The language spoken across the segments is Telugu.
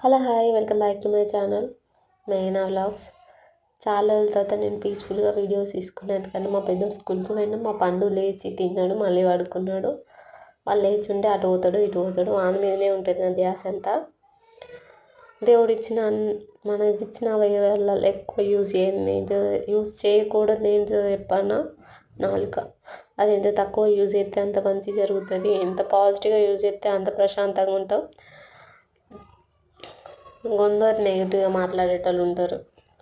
Hello hi welcome back to my channel Mena vlogs. చాలా రోజుల తర్వాత నేను పీస్ఫుల్గా వీడియోస్ తీసుకున్నాను. కానీ మా పెద్ద స్కూల్కి పోయినా మా పండు లేచి తిన్నాడు, మళ్ళీ పడుకున్నాడు. వాళ్ళు లేచి ఉంటే అటు పోతాడు ఇటు పోతాడు, వాని మీదనే ఉంటుంది నా ధ్యాస అంతా. దేవుడు ఇచ్చిన మనకి ఇచ్చిన అవయవాలలో ఎక్కువ యూజ్ చేయకూడదు ఏంటో చెప్పాను. నాలుక అది ఎంత తక్కువ యూజ్ చేస్తే అంత మంచి జరుగుతుంది, ఎంత పాజిటివ్గా యూజ్ చేస్తే అంత ప్రశాంతంగా ఉంటాం. కొందరు నెగిటివ్గా మాట్లాడేటోళ్ళు ఉంటారు.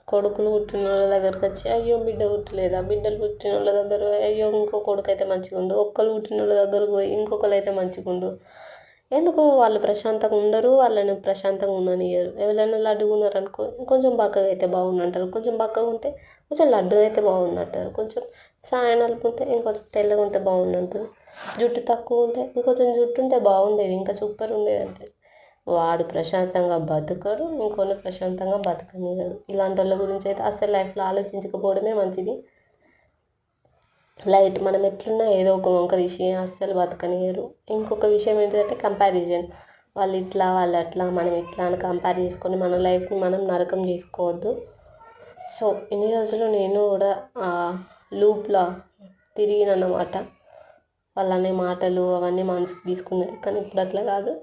కొడుకులు పుట్టిన వాళ్ళ దగ్గరకు వచ్చి అయ్యో బిడ్డ పుట్టలేదా, బిడ్డలు పుట్టిన వాళ్ళ దగ్గర అయ్యో ఇంకో కొడుకు అయితే మంచిగా ఉండు, ఒక్కరు పుట్టిన వాళ్ళ దగ్గరకు పోయి ఇంకొకరు అయితే మంచిగా ఉండు. ఎందుకు వాళ్ళు ప్రశాంతంగా ఉండరు, వాళ్ళని ప్రశాంతంగా ఉండనియరు. ఎవరైనా లడ్డుగా ఉన్నారనుకో కొంచెం బక్కగా అయితే బాగుందంటారు, కొంచెం బక్కగా ఉంటే కొంచెం లడ్డుగా అయితే బాగుందంటారు, కొంచెం సాయం నలుపుంటే ఇంకొంచెం తెల్లగా ఉంటే బాగుందంటారు, జుట్టు తక్కువ ఉంటే ఇంకొంచెం జుట్టు ఉంటే బాగుండేది, ఇంకా సూపర్ ఉండేది అంటే. వాడు ప్రశాంతంగా బతకడు, ఇంకొన్ని ప్రశాంతంగా బతకనియడు. ఇలాంటి వాళ్ళ గురించి అయితే అసలు లైఫ్లో ఆలోచించకపోవడమే మంచిది. లైట్ మనం ఎట్లున్నా ఏదో ఒక వంక తీసి అస్సలు బతకనియరు. ఇంకొక విషయం ఏంటంటే కంపారిజన్. వాళ్ళు ఇట్లా వాళ్ళు అట్లా మనం ఇట్లా అని కంపేర్ చేసుకొని మన లైఫ్ని మనం నరకం చేసుకోవద్దు. సో ఇన్ని రోజులు నేను కూడా లూప్లో తిరిగినన్నమాట. వాళ్ళనే మాటలు అవన్నీ మనసుకు తీసుకునేది. కానీ ఇప్పుడు అట్లా కాదు.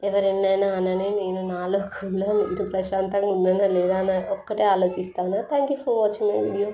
ఎవరెన్నైనా అనని నేను నా లోకంలో మీరు ప్రశాంతంగా ఉన్నానా లేదా అని ఒక్కటే ఆలోచిస్తాను. Thank you for watching my video.